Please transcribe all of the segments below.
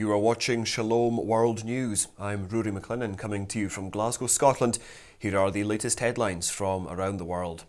You are watching Shalom World News. I'm Rory McLennan coming to you from Glasgow, Scotland. Here are the latest headlines from around the world.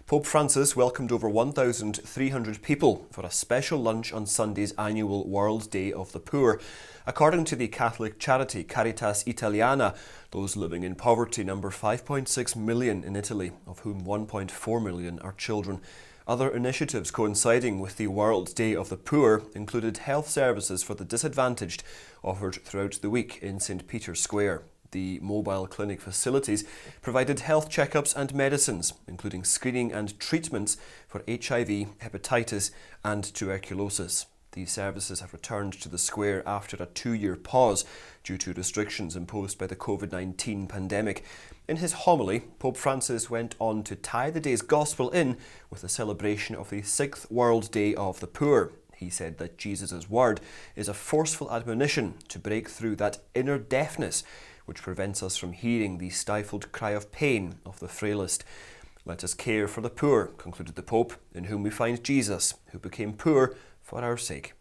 Pope Francis welcomed over 1,300 people for a special lunch on Sunday's annual World Day of the Poor. According to the Catholic charity Caritas Italiana, those living in poverty number 5.6 million in Italy, of whom 1.4 million are children. Other initiatives coinciding with the World Day of the Poor included health services for the disadvantaged offered throughout the week in St. Peter's Square. The mobile clinic facilities provided health checkups and medicines, including screening and treatments for HIV, hepatitis and tuberculosis. These services have returned to the square after a 2-year pause due to restrictions imposed by the COVID-19 pandemic. In his homily, Pope Francis went on to tie the day's gospel in with the celebration of the 6th World Day of the Poor. He said that Jesus' word is a forceful admonition to break through that inner deafness which prevents us from hearing the stifled cry of pain of the frailest. Let us care for the poor, concluded the Pope, in whom we find Jesus, who became poor for our sake.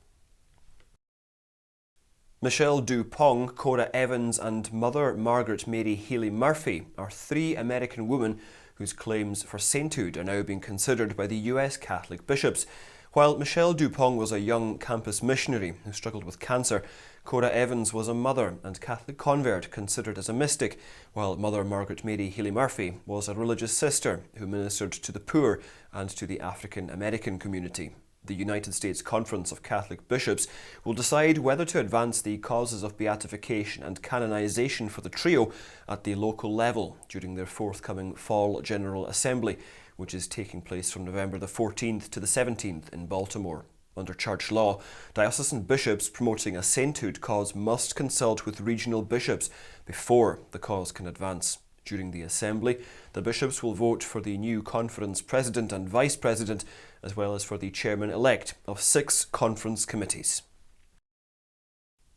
Michelle Duppong, Cora and Mother Margaret Mary Healy Murphy are 3 American women whose claims for sainthood are now being considered by the US Catholic bishops. While Michelle Duppong was a young campus missionary who struggled with cancer, Cora Evans was a mother and Catholic convert considered as a mystic, while Mother Margaret Mary Healy Murphy was a religious sister who ministered to the poor and to the African American community. The United States Conference of Catholic Bishops will decide whether to advance the causes of beatification and canonization for the trio at the local level during their forthcoming Fall General Assembly, which is taking place from November the 14th to the 17th in Baltimore. Under church law, diocesan bishops promoting a sainthood cause must consult with regional bishops before the cause can advance. During the assembly, the bishops will vote for the new conference president and vice president, as well as for the chairman-elect of 6 conference committees.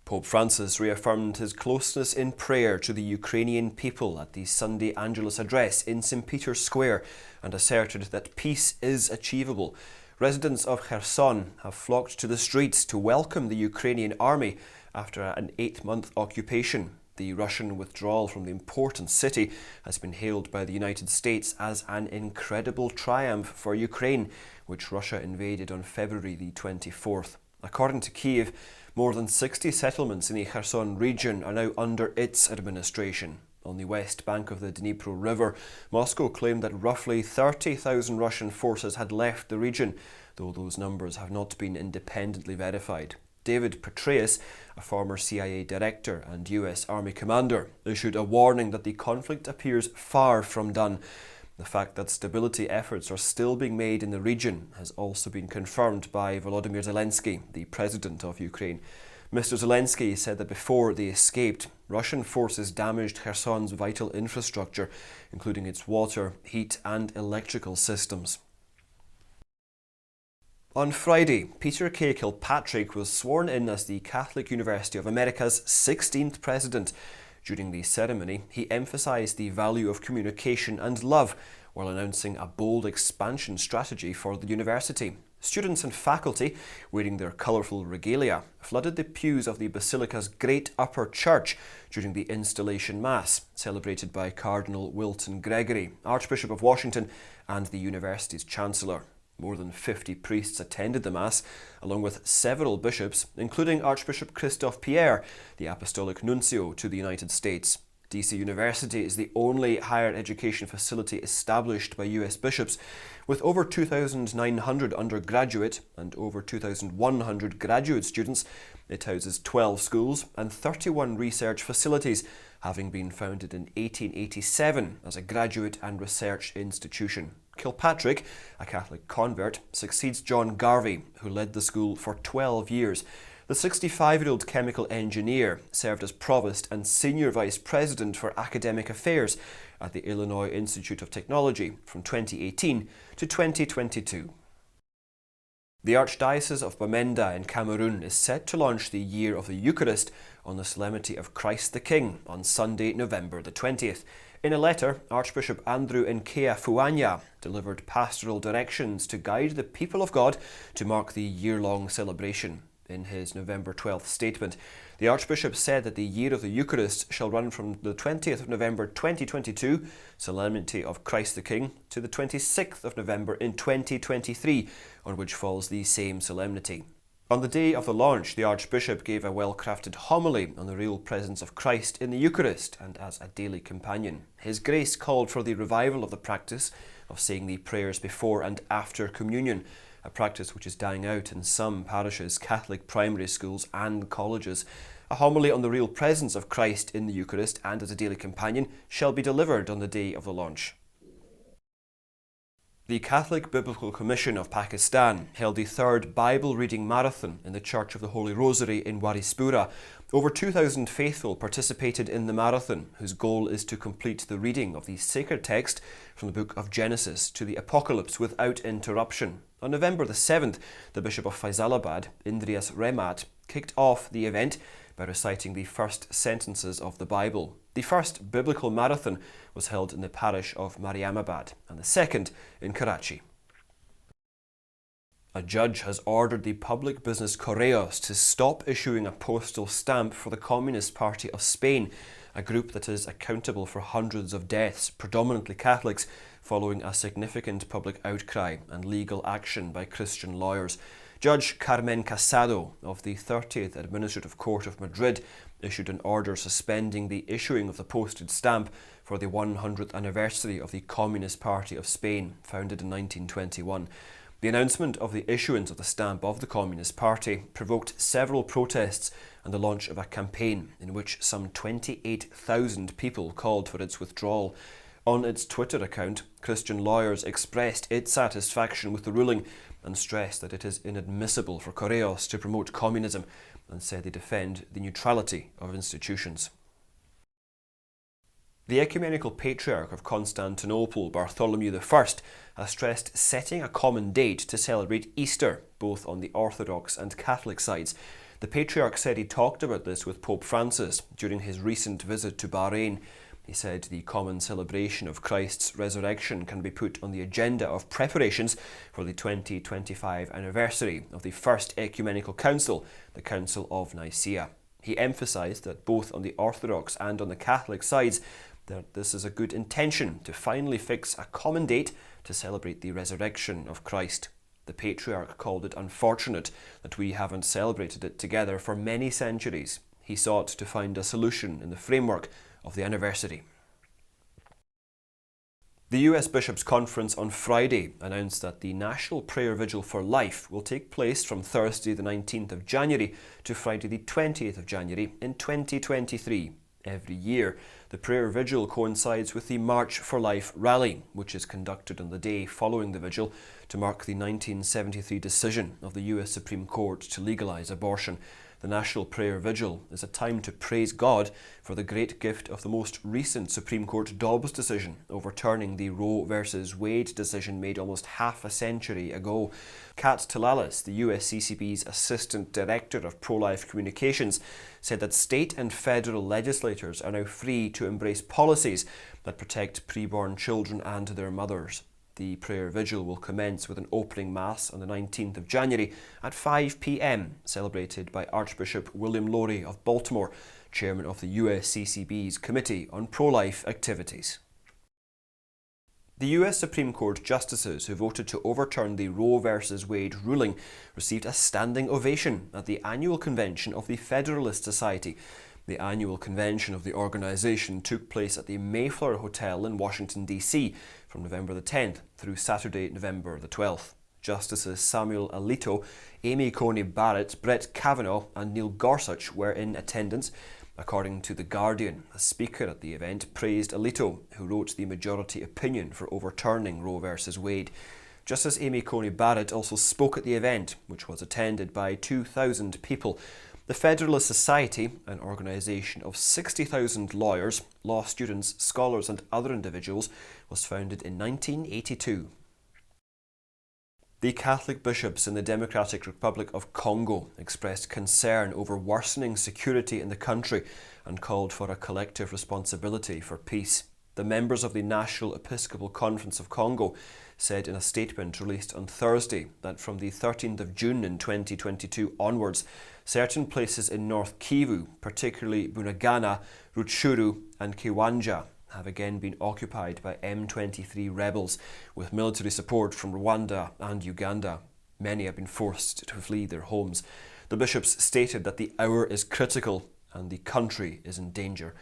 Pope Francis reaffirmed his closeness in prayer to the Ukrainian people at the Sunday Angelus address in St. Peter's Square and asserted that peace is achievable. Residents of Kherson have flocked to the streets to welcome the Ukrainian army after an 8-month occupation. The Russian withdrawal from the important city has been hailed by the United States as an incredible triumph for Ukraine, which Russia invaded on February the 24th. According to Kiev, more than 60 settlements in the Kherson region are now under its administration. On the west bank of the Dnipro River, Moscow claimed that roughly 30,000 Russian forces had left the region, though those numbers have not been independently verified. David Petraeus, a former CIA director and US Army commander, issued a warning that the conflict appears far from done. The fact that stability efforts are still being made in the region has also been confirmed by Volodymyr Zelensky, the president of Ukraine. Mr. Zelensky said that before they escaped, Russian forces damaged Kherson's vital infrastructure, including its water, heat and electrical systems. On Friday, Peter K. Kilpatrick was sworn in as the Catholic University of America's 16th president. During the ceremony, he emphasised the value of communication and love while announcing a bold expansion strategy for the university. Students and faculty, wearing their colourful regalia, flooded the pews of the Basilica's Great Upper Church during the Installation Mass, celebrated by Cardinal Wilton Gregory, Archbishop of Washington and the university's Chancellor. More than 50 priests attended the Mass, along with several bishops, including Archbishop Christophe Pierre, the Apostolic Nuncio to the United States. DC University is the only higher education facility established by US bishops, with over 2,900 undergraduate and over 2,100 graduate students. It houses 12 schools and 31 research facilities, having been founded in 1887 as a graduate and research institution. Kilpatrick, a Catholic convert, succeeds John Garvey, who led the school for 12 years. The 65-year-old chemical engineer served as provost and senior vice president for academic affairs at the Illinois Institute of Technology from 2018 to 2022. The Archdiocese of Bamenda in Cameroon is set to launch the Year of the Eucharist on the Solemnity of Christ the King on Sunday, November the 20th. In a letter, Archbishop Andrew Nkea Fuanya delivered pastoral directions to guide the people of God to mark the year-long celebration. In his November 12th statement, the Archbishop said that the year of the Eucharist shall run from the 20th of November 2022, Solemnity of Christ the King, to the 26th of November in 2023, on which falls the same solemnity. On the day of the launch, the Archbishop gave a well-crafted homily on the real presence of Christ in the Eucharist and as a daily companion. His Grace called for the revival of the practice of saying the prayers before and after communion, a practice which is dying out in some parishes, Catholic primary schools and colleges. A homily on the real presence of Christ in the Eucharist and as a daily companion shall be delivered on the day of the launch. The Catholic Biblical Commission of Pakistan held the third Bible reading marathon in the Church of the Holy Rosary in Warispura. Over 2,000 faithful participated in the marathon, whose goal is to complete the reading of the sacred text from the book of Genesis to the Apocalypse without interruption. On November the 7th, the Bishop of Faisalabad, Indrias Remat, kicked off the event by reciting the first sentences of the Bible. The first biblical marathon was held in the parish of Mariamabad and the second in Karachi. A judge has ordered the public business Correos to stop issuing a postal stamp for the Communist Party of Spain, a group that is accountable for hundreds of deaths, predominantly Catholics, following a significant public outcry and legal action by Christian lawyers. Judge Carmen Casado of the 30th Administrative Court of Madrid issued an order suspending the issuing of the posted stamp for the 100th anniversary of the Communist Party of Spain, founded in 1921. The announcement of the issuance of the stamp of the Communist Party provoked several protests and the launch of a campaign in which some 28,000 people called for its withdrawal. On its Twitter account, Christian lawyers expressed its satisfaction with the ruling and stressed that it is inadmissible for Correos to promote communism and said they defend the neutrality of institutions. The Ecumenical Patriarch of Constantinople, Bartholomew I, has stressed setting a common date to celebrate Easter, both on the Orthodox and Catholic sides. The Patriarch said he talked about this with Pope Francis during his recent visit to Bahrain. He said the common celebration of Christ's resurrection can be put on the agenda of preparations for the 2025 anniversary of the First Ecumenical Council, the Council of Nicaea. He emphasised that both on the Orthodox and on the Catholic sides, that this is a good intention to finally fix a common date to celebrate the resurrection of Christ. The Patriarch called it unfortunate that we haven't celebrated it together for many centuries. He sought to find a solution in the framework of the anniversary. The US Bishops' Conference on Friday announced that the National Prayer Vigil for Life will take place from Thursday the 19th of January to Friday the 20th of January in 2023. Every year, the prayer vigil coincides with the March for Life rally, which is conducted on the day following the vigil to mark the 1973 decision of the US Supreme Court to legalise abortion. The National Prayer Vigil is a time to praise God for the great gift of the most recent Supreme Court Dobbs decision, overturning the Roe versus Wade decision made almost half a century ago. Kat Talalis, the USCCB's Assistant Director of Pro-Life Communications, said that state and federal legislators are now free to embrace policies that protect preborn children and their mothers. The prayer vigil will commence with an opening mass on the 19th of January at 5 p.m, celebrated by Archbishop William Lowry of Baltimore, chairman of the USCCB's Committee on Pro-Life Activities. The US Supreme Court justices who voted to overturn the Roe versus Wade ruling received a standing ovation at the annual convention of the Federalist Society. The annual convention of the organisation took place at the Mayflower Hotel in Washington, D.C. from November the 10th through Saturday, November the 12th. Justices Samuel Alito, Amy Coney Barrett, Brett Kavanaugh and Neil Gorsuch were in attendance. According to The Guardian, a speaker at the event praised Alito, who wrote the majority opinion for overturning Roe versus Wade. Justice Amy Coney Barrett also spoke at the event, which was attended by 2,000 people. The Federalist Society, an organisation of 60,000 lawyers, law students, scholars and other individuals, was founded in 1982. The Catholic bishops in the Democratic Republic of Congo expressed concern over worsening security in the country and called for a collective responsibility for peace. The members of the National Episcopal Conference of Congo said in a statement released on Thursday that from the 13th of June in 2022 onwards, certain places in North Kivu, particularly Bunagana, Rutshuru and Kiwanja, have again been occupied by M23 rebels with military support from Rwanda and Uganda. Many have been forced to flee their homes. The bishops stated that the hour is critical and the country is in danger.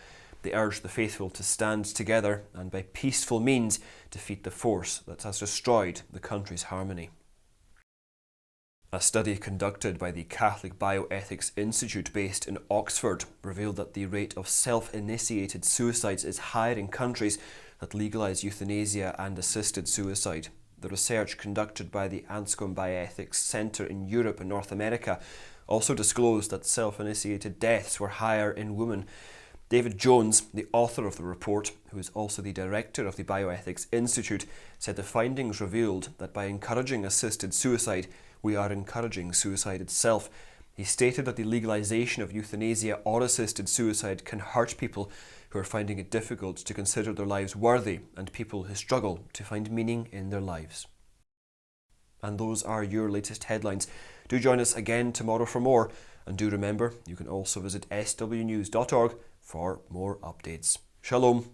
They urged the faithful to stand together and by peaceful means defeat the force that has destroyed the country's harmony. A study conducted by the Catholic Bioethics Institute based in Oxford revealed that the rate of self-initiated suicides is higher in countries that legalise euthanasia and assisted suicide. The research conducted by the Anscombe Bioethics Centre in Europe and North America also disclosed that self-initiated deaths were higher in women. David Jones, the author of the report, who is also the director of the Bioethics Institute, said the findings revealed that by encouraging assisted suicide, we are encouraging suicide itself. He stated that the legalisation of euthanasia or assisted suicide can hurt people who are finding it difficult to consider their lives worthy and people who struggle to find meaning in their lives. And those are your latest headlines. Do join us again tomorrow for more, and do remember you can also visit swnews.org for more updates. Shalom.